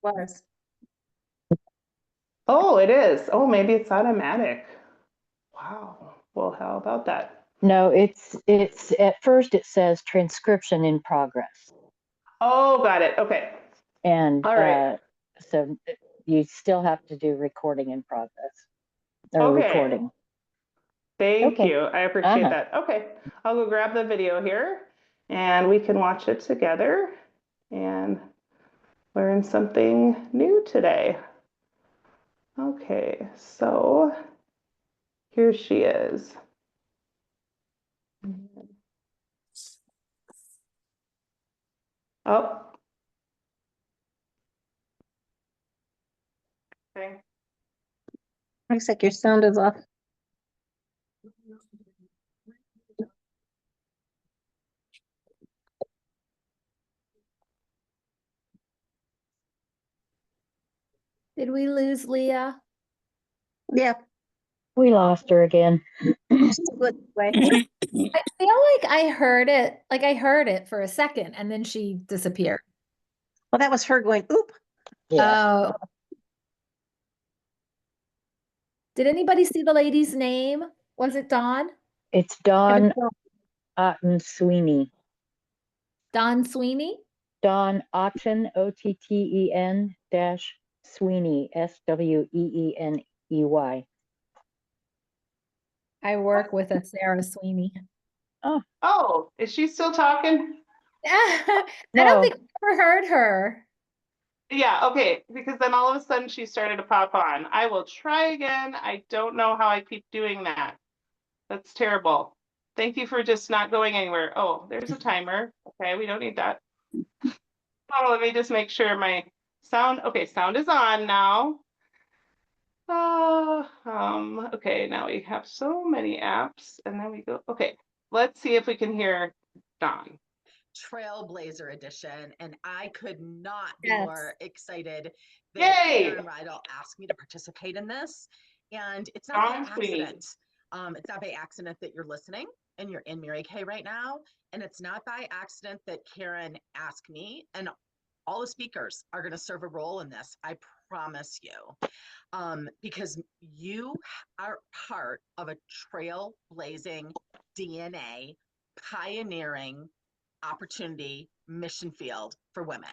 Was. Oh, it is. Oh, maybe it's automatic. Wow. Well, how about that? No, it's at first it says transcription in progress. Oh, got it. Okay. And All right. so you still have to do recording in progress or Okay. recording. Thank Okay. you. I appreciate that. Okay. I'll go grab the video here and we can watch it together and learn something new today. Okay, so here she is. Oh. Okay. Looks like your sound is off. Did we lose Leah? Yeah. We lost her again. Good way. I feel like I heard it, for a second and then she disappeared. Well, that was her going, oop. Yeah. Oh. Did anybody see the lady's name? Was it Dawn? It's Dawn Otten Sweeney. Dawn Sweeney? Dawn Otten, Otten dash Sweeney, Sweeney. I work with a Sarah Sweeney. Oh, is she still talking? I No. don't think I ever heard her. Yeah, okay, because then all of a sudden she started to pop on. I will try again. I don't know how I keep doing that. That's terrible. Thank you for just not going anywhere. Oh, there's a timer. Okay, we don't need that. Oh, let me just make sure my sound, okay, sound is on now. Okay, now we have so many apps and then we go, okay, let's see if we can hear Dawn. Trailblazer edition, and I could not be Yes. more excited that Yay! Karen Rydell asked me to participate in this. And it's not Dawn by Sweeney. accident. It's not by accident that you're listening and you're in Mary Kay right now. And it's not by accident that Karen asked me, and all the speakers are going to serve a role in this. I promise you. Because you are part of a trailblazing DNA pioneering opportunity mission field for women.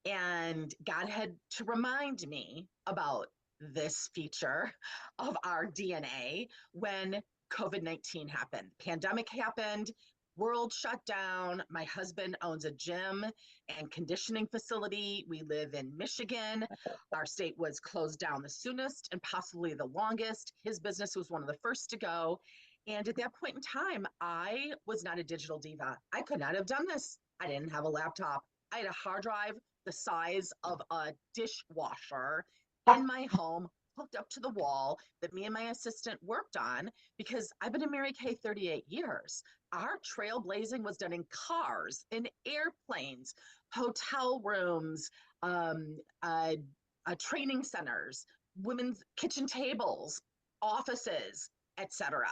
And God had to remind me about this feature of our DNA when COVID-19 happened. Pandemic happened, world shut down. My husband owns a gym and conditioning facility. We live in Michigan. Our state was closed down the soonest and possibly the longest. His business was one of the first to go. And at that point in time, I was not a digital diva. I could not have done this. I didn't have a laptop. I had a hard drive the size of a dishwasher in my home, hooked up to the wall that me and my assistant worked on because I've been in Mary Kay 38 years. Our trailblazing was done in cars, in airplanes, hotel rooms, training centers, women's kitchen tables, offices, etc.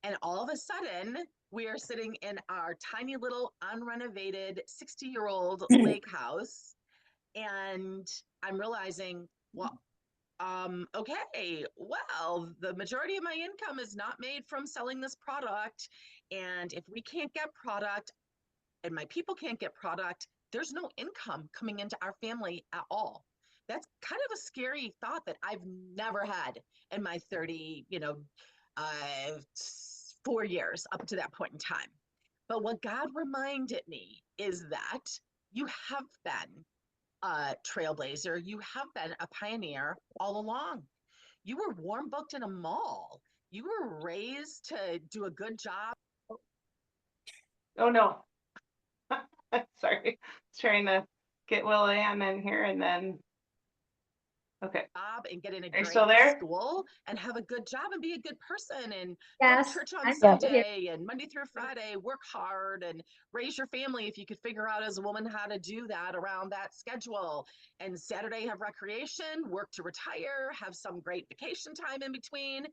And all of a sudden, we are sitting in our tiny little unrenovated 60-year-old lake house. And I'm realizing, well, okay, well, the majority of my income is not made from selling this product. And if we can't get product and my people can't get product, there's no income coming into our family at all. That's kind of a scary thought that I've never had in my 4 years up to that point in time. But what God reminded me is that you have been a trailblazer. You have been a pioneer all along. You were warm booked in a mall. You were raised to do a good job. Oh no. Sorry. Trying to get William in here and then okay. And get in a Are you great still there? school and have a good job and be a good person and Yes, go to church I'm on still here. Sunday and Monday through Friday, work hard and raise your family if you could figure out as a woman how to do that around that schedule. And Saturday have recreation, work to retire, have some great vacation time in between.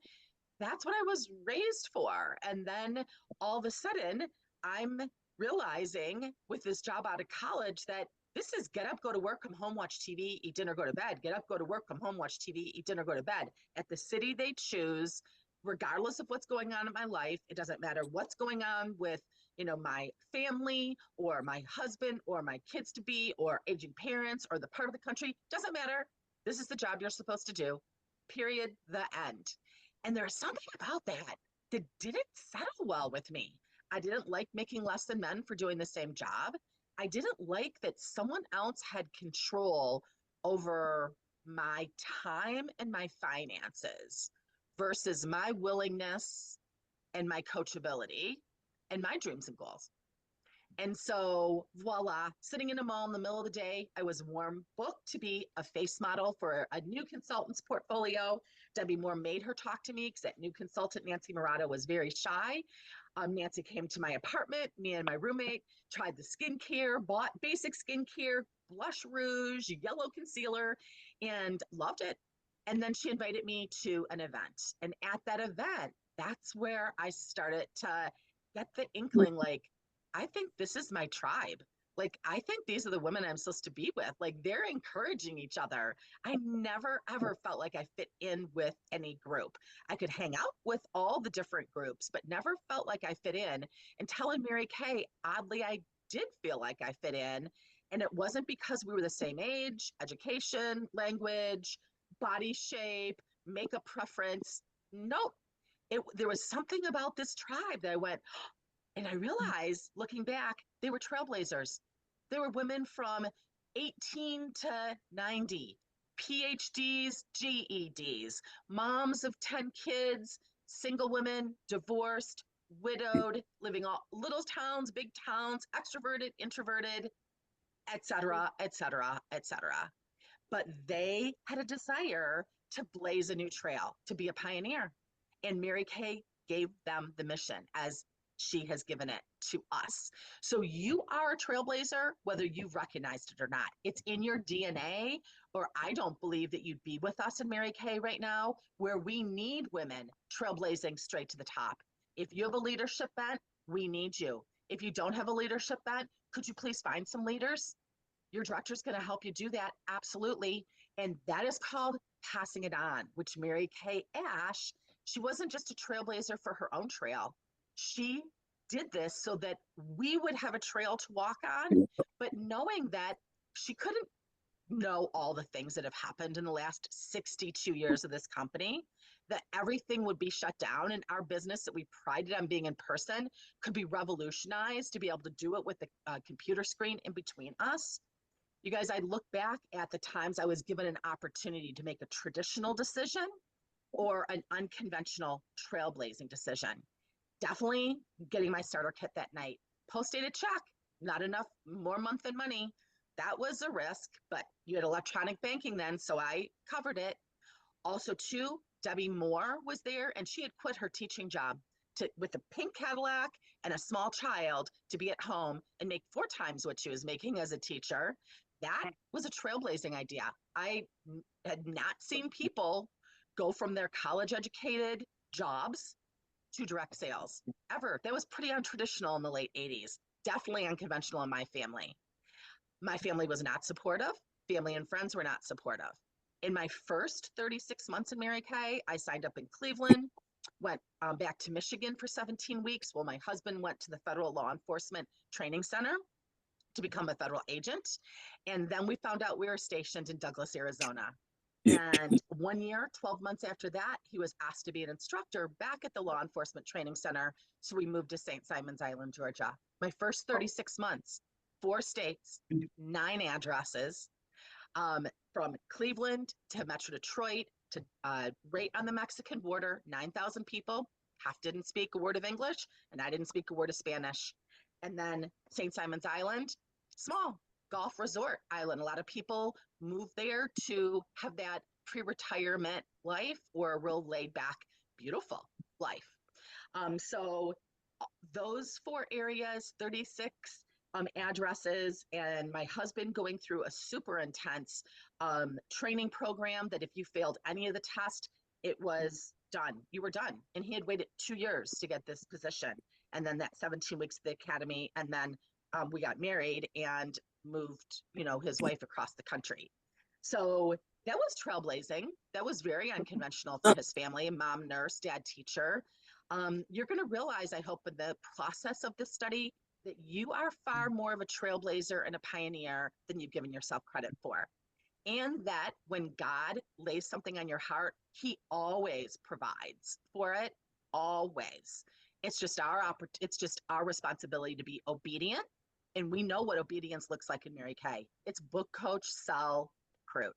That's what I was raised for. And then all of a sudden, I'm realizing with this job out of college that This is get up, go to work, come home, watch TV, eat dinner, go to bed. Get up, go to work, come home, watch TV, eat dinner, go to bed. At the city they choose, regardless of what's going on in my life, it doesn't matter what's going on with, my family or my husband or my kids to be or aging parents or the part of the country, doesn't matter. This is the job you're supposed to do. Period. The end. And there's something about that didn't settle well with me. I didn't like making less than men for doing the same job. I didn't like that someone else had control over my time and my finances versus my willingness and my coachability and my dreams and goals. And so, voila, sitting in a mall in the middle of the day, I was warm booked to be a face model for a new consultant's portfolio. Debbie Moore made her talk to me because that new consultant, Nancy Murata, was very shy. Nancy came to my apartment, me and my roommate tried the skincare, bought basic skincare, blush rouge, yellow concealer, and loved it. And then she invited me to an event. And at that event, that's where I started to get the inkling, like, I think this is my tribe. Like, I think these are the women I'm supposed to be with. Like, they're encouraging each other. I never, ever felt like I fit in with any group. I could hang out with all the different groups, but never felt like I fit in. Until in Mary Kay, oddly, I did feel like I fit in. And it wasn't because we were the same age, education, language, body shape, makeup preference. Nope. There was something about this tribe that I went, and I realized, looking back, they were trailblazers. They were women from 18 to 90, PhDs, GEDs, moms of 10 kids, single women, divorced, widowed, living all little towns, big towns, extroverted, introverted, et cetera, et cetera, et cetera. But they had a desire to blaze a new trail, to be a pioneer. And Mary Kay gave them the mission as she has given it to us. So you are a trailblazer, whether you've recognized it or not. It's in your DNA, or I don't believe that you'd be with us in Mary Kay right now, where we need women trailblazing straight to the top. If you have a leadership bent, we need you. If you don't have a leadership bent, could you please find some leaders? Your director is going to help you do that. Absolutely. And that is called passing it on, which Mary Kay Ash, she wasn't just a trailblazer for her own trail. She did this so that we would have a trail to walk on, but knowing that she couldn't know all the things that have happened in the last 62 years of this company, that everything would be shut down and our business that we prided on being in person could be revolutionized to be able to do it with the computer screen in between us. You guys, I look back at the times I was given an opportunity to make a traditional decision or an unconventional trailblazing decision. Definitely getting my starter kit that night. Post-dated check, not enough, more month than money. That was a risk, but you had electronic banking then, so I covered it. Also, too, Debbie Moore was there, and she had quit her teaching job with a pink Cadillac and a small child to be at home and make 4 times what she was making as a teacher. That was a trailblazing idea. I had not seen people go from their college-educated jobs to direct sales ever. That was pretty untraditional in the late 80s, definitely unconventional in my family. My family was not supportive. Family and friends were not supportive. In my first 36 months in Mary Kay, I signed up in Cleveland, went back to Michigan for 17 weeks while my husband went to the Federal Law Enforcement Training Center to become a federal agent. And then we found out we were stationed in Douglas, Arizona. And 1 year, 12 months after that, he was asked to be an instructor back at the Law Enforcement Training Center. So we moved to St. Simons Island, Georgia. My first 36 months, 4 states, 9 addresses, from Cleveland to Metro Detroit to right on the Mexican border, 9,000 people. Half didn't speak a word of English, and I didn't speak a word of Spanish. And then St. Simons Island, small golf resort island. A lot of people move there to have that pre-retirement life or a real laid back, beautiful life. So those 4 areas, 36 addresses, and my husband going through a super intense training program that if you failed any of the test, it was done. You were done. And he had waited 2 years to get this position. And then that 17 weeks at the academy. And then we got married, and moved, his wife across the country. So that was trailblazing. That was very unconventional for his family. Mom, nurse, dad, teacher. You're going to realize, I hope, in the process of this study, that you are far more of a trailblazer and a pioneer than you've given yourself credit for. And that when God lays something on your heart, he always provides for it, always. It's just our responsibility to be obedient. And we know what obedience looks like in Mary Kay. It's book, coach, sell, recruit.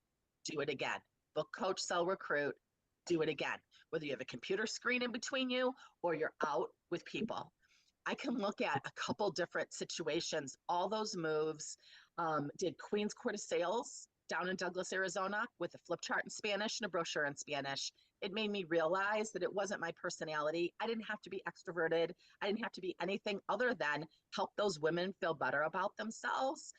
Do it again. Book, coach, sell, recruit. Do it again. Whether you have a computer screen in between you or you're out with people. I can look at a couple different situations. All those moves, did Queen's Court of Sales down in Douglas, Arizona, with a flip chart in Spanish and a brochure in Spanish. It made me realize that it wasn't my personality. I didn't have to be extroverted. I didn't have to be anything other than help those women feel better about themselves.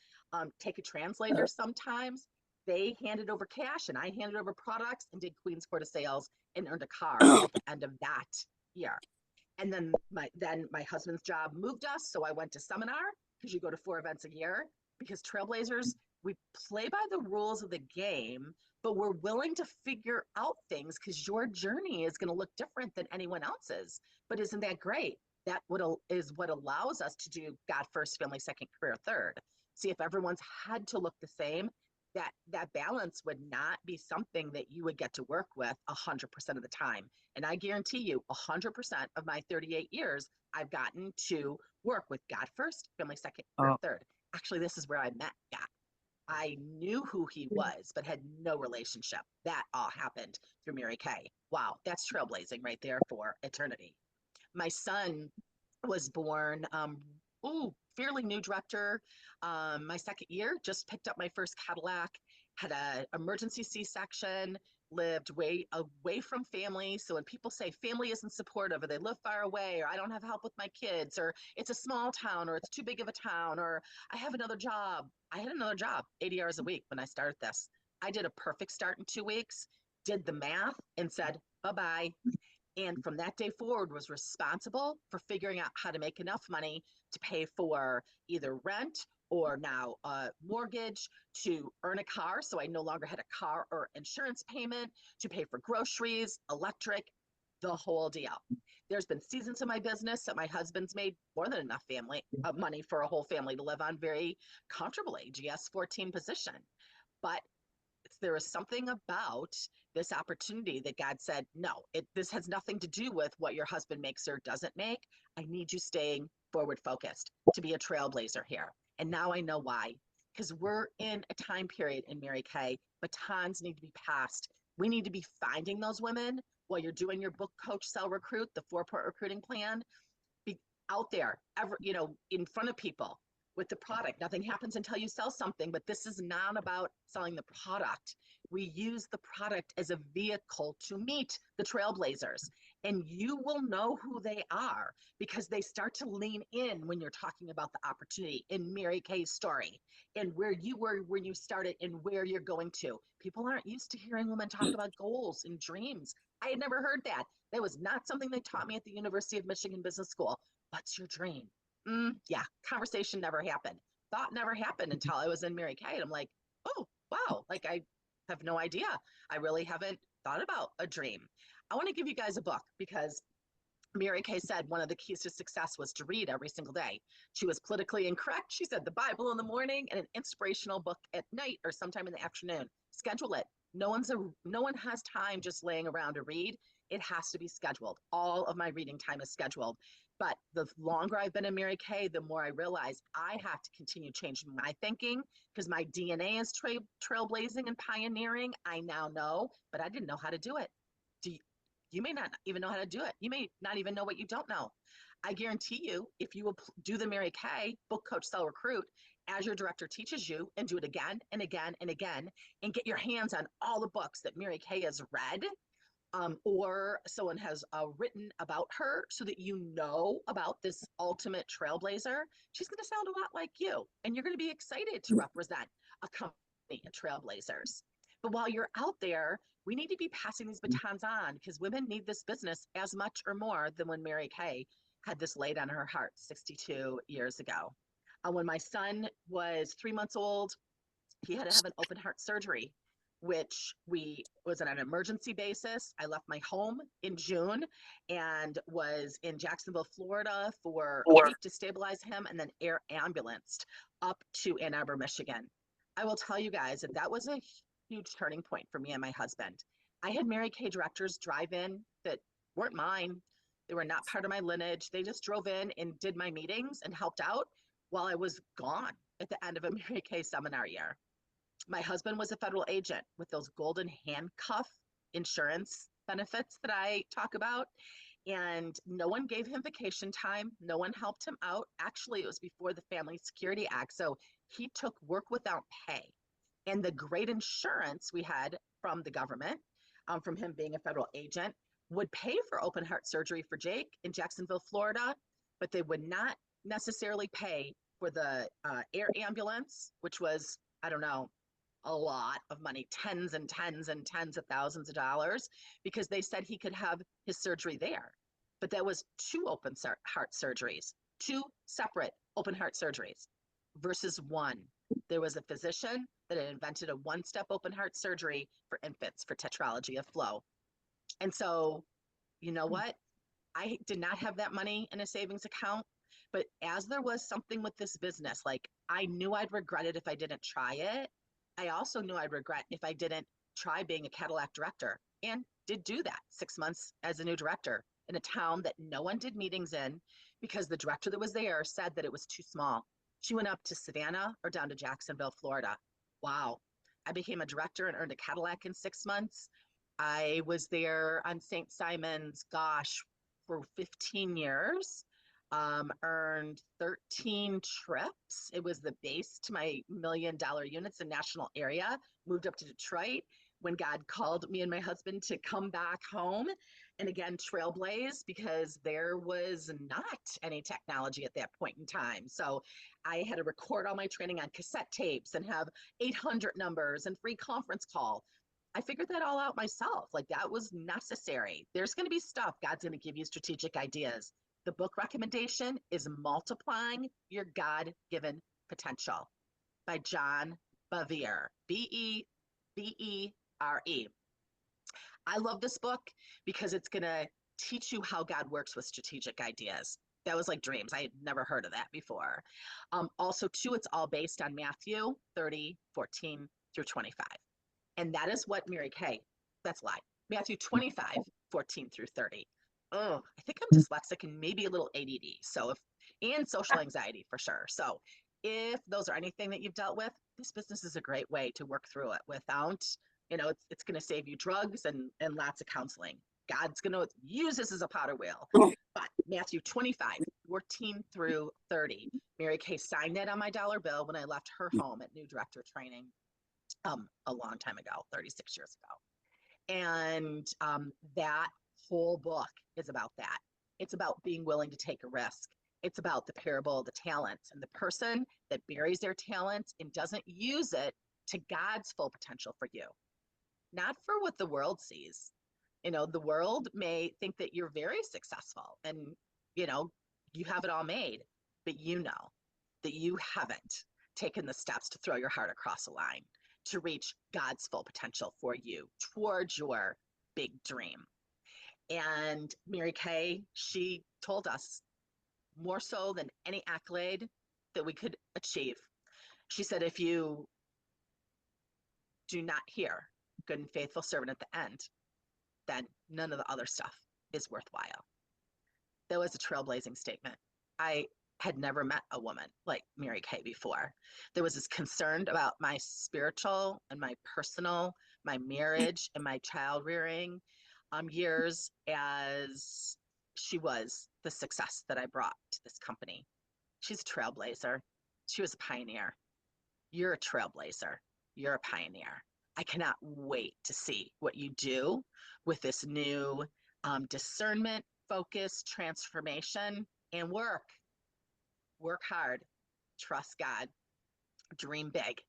Take a translator sometimes. They handed over cash and I handed over products and did Queen's Court of Sales and earned a car at the end of that year. And then my husband's job moved us. So I went to seminar, because you go to 4 events a year, because Trailblazers, we play by the rules of the game, but we're willing to figure out things because your journey is going to look different than anyone else's. But isn't that great? That is what allows us to do God first, family second, career third. See, if everyone's had to look the same, that balance would not be something that you would get to work with 100% of the time. And I guarantee you 100% of my 38 years, I've gotten to work with God first, family second, career third. Actually, this is where I met God. I knew who he was, but had no relationship. That all happened through Mary Kay. Wow, that's trailblazing right there for eternity. My son was born, fairly new director. My second year, just picked up my first Cadillac, had an emergency C-section, lived way away from family. So when people say family isn't supportive, or they live far away, or I don't have help with my kids, or it's a small town, or it's too big of a town, or I have another job. I had another job, 80 hours a week when I started this. I did a perfect start in 2 weeks, did the math and said, bye-bye. And from that day forward was responsible for figuring out how to make enough money to pay for either rent or now a mortgage, to earn a car. So I no longer had a car or insurance payment, to pay for groceries, electric, the whole deal. There's been seasons of my business that my husband's made more than enough money for a whole family to live on very comfortably, GS 14 position. But there is something about this opportunity that God said, no, this has nothing to do with what your husband makes or doesn't make. I need you staying forward focused to be a trailblazer here. And now I know why, because we're in a time period in Mary Kay, batons need to be passed. We need to be finding those women while you're doing your book, coach, sell, recruit, the 4-part recruiting plan. Be out there, in front of people with the product. Nothing happens until you sell something, but this is not about selling the product. We use the product as a vehicle to meet the trailblazers, and you will know who they are because they start to lean in when you're talking about the opportunity in Mary Kay's story and where you were when you started and where you're going to. People aren't used to hearing women talk about goals and dreams. I had never heard that. That was not something they taught me at the University of Michigan Business School. What's your dream? Yeah, conversation never happened. Thought never happened until I was in Mary Kay. And I'm like, oh, wow, like I have no idea. I really haven't thought about a dream. I want to give you guys a book because Mary Kay said one of the keys to success was to read every single day. She was politically incorrect. She said the Bible in the morning and an inspirational book at night or sometime in the afternoon. Schedule it. No one has time just laying around to read. It has to be scheduled. All of my reading time is scheduled. But the longer I've been in Mary Kay, the more I realize I have to continue changing my thinking because my DNA is trailblazing and pioneering. I now know, but I didn't know how to do it. You may not even know how to do it. You may not even know what you don't know. I guarantee you, if you will do the Mary Kay book, coach, sell, recruit, as your director teaches you, and do it again and again and again, and get your hands on all the books that Mary Kay has read, or someone has written about her so that you know about this ultimate trailblazer, she's going to sound a lot like you. And you're going to be excited to represent a company of trailblazers. But while you're out there, we need to be passing these batons on because women need this business as much or more than when Mary Kay had this laid on her heart 62 years ago. When my son was 3 months old, he had to have an open heart surgery, which was on an emergency basis. I left my home in June and was in Jacksonville, Florida for a week to stabilize him, and then air ambulanced up to Ann Arbor, Michigan. I will tell you guys that that was a huge turning point for me and my husband. I had Mary Kay directors drive in that weren't mine. They were not part of my lineage. They just drove in and did my meetings and helped out while I was gone at the end of a Mary Kay seminar year. My husband was a federal agent with those golden handcuff insurance benefits that I talk about. And no one gave him vacation time. No one helped him out. Actually, it was before the Family Security Act. So he took work without pay. And the great insurance we had from the government, from him being a federal agent, would pay for open heart surgery for Jake in Jacksonville, Florida, but they would not necessarily pay for the air ambulance, which was, I don't know, a lot of money, tens and tens and tens of thousands of dollars, because they said he could have his surgery there. But that was two open heart surgeries, two separate open heart surgeries versus one. There was a physician that had invented a one-step open heart surgery for infants for tetralogy of flow. And so, you know what? I did not have that money in a savings account, but as there was something with this business, like I knew I'd regret it if I didn't try it. I also knew I'd regret if I didn't try being a Cadillac director, and did do that 6 months as a new director in a town that no one did meetings in because the director that was there said that it was too small. She went up to Savannah or down to Jacksonville, Florida. Wow. I became a director and earned a Cadillac in 6 months. I was there on St. Simon's, gosh, for 15 years. Earned 13 trips. It was the base to my $1 million units in national area. Moved up to Detroit when God called me and my husband to come back home and again trailblaze, because there was not any technology at that point in time. So I had to record all my training on cassette tapes and have 800 numbers and free conference call. I figured that all out myself. Like that was necessary. There's going to be stuff God's going to give you strategic ideas. The book recommendation is Multiplying Your God-Given Potential by John Bevere, Bevere. I love this book because it's going to teach you how God works with strategic ideas. That was like dreams. I had never heard of that before. Also, too, it's all based on Matthew 30:14 through 25. And that is what Mary Kay, that's a lie, Matthew 25:14 through 30. Oh, I think I'm dyslexic and maybe a little ADD. So and social anxiety for sure. So if those are anything that you've dealt with, this business is a great way to work through it without, it's going to save you drugs and lots of counseling. God's going to use this as a potter wheel. But Matthew 25:14 through 30. Mary Kay signed that on my dollar bill when I left her home at new director training a long time ago, 36 years ago. And that whole book is about that. It's about being willing to take a risk. It's about the parable of the talents and the person that buries their talents and doesn't use it to God's full potential for you, not for what the world sees. The world may think that you're very successful and, you have it all made, but you know that you haven't taken the steps to throw your heart across a line to reach God's full potential for you towards your big dream. And Mary Kay, she told us more so than any accolade that we could achieve. She said, if you do not hear good and faithful servant at the end, then none of the other stuff is worthwhile. That was a trailblazing statement. I had never met a woman like Mary Kay before. There was this concern about my spiritual and my personal, my marriage and my child rearing years, as she was the success that I brought to this company. She's a trailblazer. She was a pioneer. You're a trailblazer. You're a pioneer. I cannot wait to see what you do with this new discernment, focus, transformation, and work. Work hard, trust God, dream big,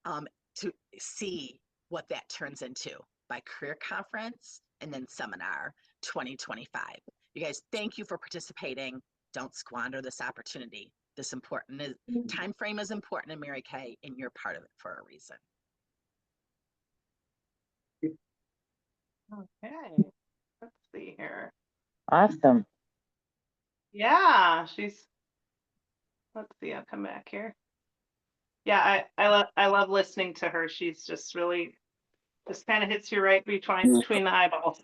to see what that turns into by career conference and then seminar 2025. You guys, thank you for participating. Don't squander this opportunity. This important is time frame is important in Mary Kay, and you're part of it for a reason. Okay, let's see here. Awesome. Yeah, let's see, I'll come back here. Yeah, I love listening to her. She's just really, just kind of hits you right between the eyeballs.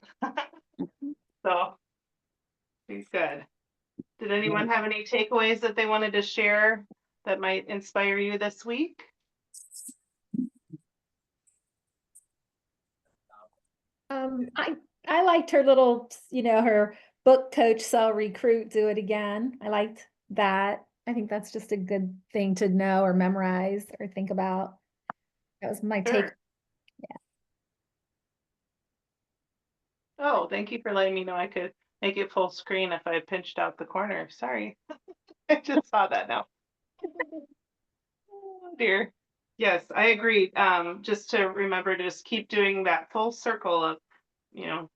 So she's good. Did anyone have any takeaways that they wanted to share that might inspire you this week? I liked her little, her book coach, sell, recruit, do it again. I liked that. I think that's just a good thing to know or memorize or think about. That was my take. Sure. Oh, thank you for letting me know I could make it full screen if I pinched out the corner. Sorry. I just saw that now. Oh dear. Yes, I agree. Just to remember to just keep doing that full circle of,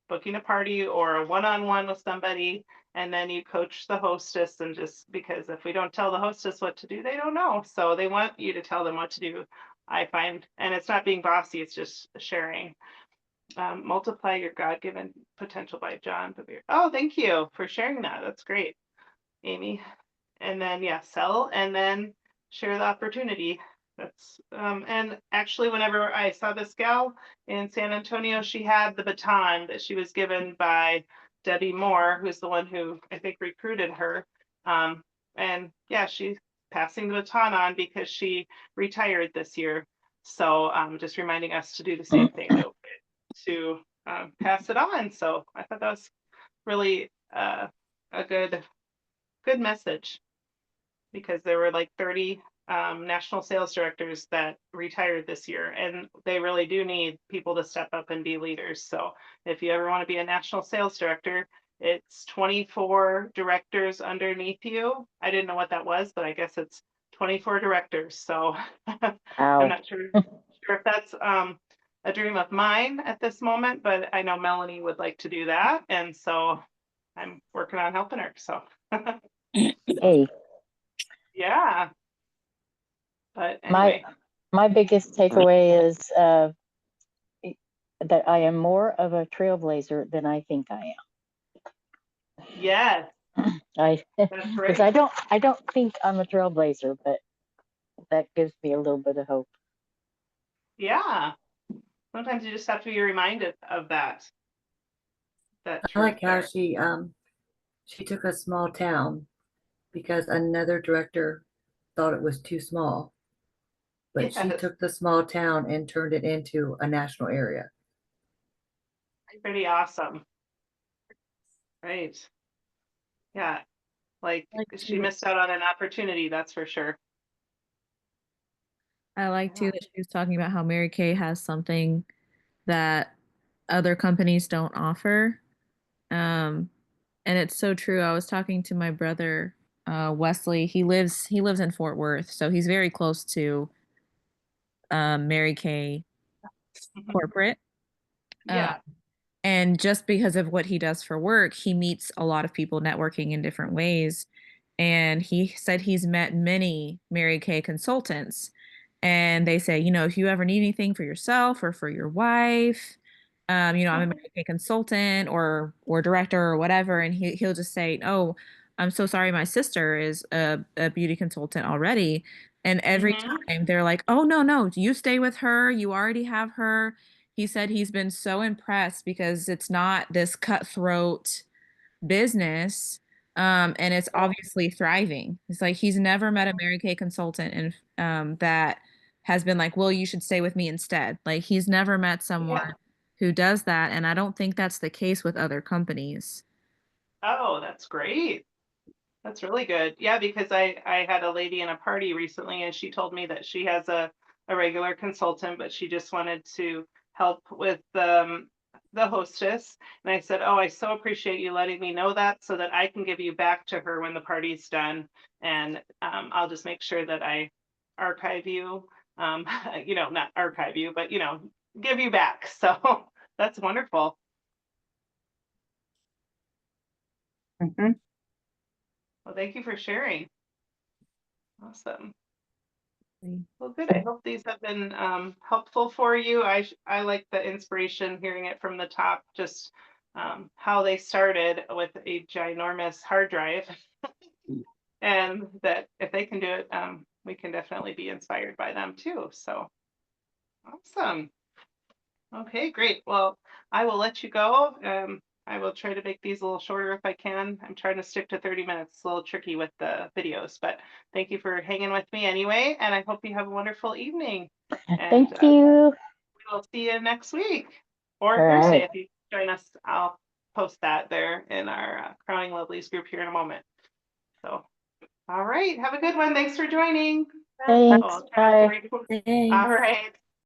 booking a party or a one-on-one with somebody, and then you coach the hostess, and just because if we don't tell the hostess what to do, they don't know. So they want you to tell them what to do, I find. And it's not being bossy, it's just sharing. Multiply your God-given potential by John Bevere. Oh, thank you for sharing that. That's great, Amy. And then, yeah, sell and then share the opportunity. That's and actually, whenever I saw this gal in San Antonio, she had the baton that she was given by Debbie Moore, who's the one who I think recruited her. And yeah, she's passing the baton on because she retired this year. So just reminding us to do the same thing, to pass it on. So I thought that was really a good message, because there were like 30 national sales directors that retired this year, and they really do need people to step up and be leaders. So if you ever want to be a national sales director, it's 24 directors underneath you. I didn't know what that was, but I guess it's 24 directors. So I'm Wow. not sure if that's a dream of mine at this moment, but I know Melanie would like to do that, and so I'm working on helping her. So Hey, yeah. But my anyway, my biggest takeaway is that I am more of a trailblazer than I think I yes, am. I that's because right. I don't think I'm a trailblazer, but that gives me a little bit of hope. Yeah. Sometimes you just have to be reminded of that I truth like how there. she took a small town because another director thought it was too small. But she Yes, took the small town and turned it into a national area. pretty awesome. Right. Yeah. Like Like she to, missed out on an opportunity, that's for sure. I like too Yeah. that she was talking about how Mary Kay has something that other companies don't offer. Um, and it's so true. I was talking to my brother, Wesley. He lives in Fort Worth, so he's very close to Mary Kay Mhm. corporate. Uh, Yeah. and just because of what he does for work, he meets a lot of people networking in different ways. And he said he's met many Mary Kay consultants. And they say, if you ever need anything for yourself or for your wife, I'm a Mary Kay consultant or director or whatever. And he'll just say, oh, I'm so sorry, my sister is a beauty consultant already. And every Mhm. time they're like, oh, no, you stay with her. You already have her. He said he's been so impressed because it's not this cutthroat business, and it's obviously thriving. It's like he's never met a Mary Kay consultant and that has been like, well, you should stay with me instead. Like he's never met someone Yeah. who does that, and I don't think that's the case with other companies. Oh, that's great. That's really good. Yeah, because I had a lady in a party recently, and she told me that she has a regular consultant, but she just wanted to help with the hostess. And I said, "Oh, I so appreciate you letting me know that, so that I can give you back to her when the party's done, and I'll just make sure that I archive you, not archive you, but give you back." So that's wonderful. Mhm. Well, thank you for sharing. Awesome. Well, good. I hope these have been helpful for you. I like the inspiration hearing it from the top, just how they started with a ginormous hard drive. And that if they can do it, we can definitely be inspired by them too. So awesome. Okay, great. Well, I will let you go. I will try to make these a little shorter if I can. I'm trying to stick to 30 minutes. It's a little tricky with the videos, but thank you for hanging with me anyway. And I hope you have a wonderful evening. And Thank you. we'll see you next week or All Thursday. right. If you join us, I'll post that there in our Crowning Lovelies group here in a moment. So, all right. Have a good one. Thanks for joining. Thanks. I'll try to Bye. record. Thanks. All right.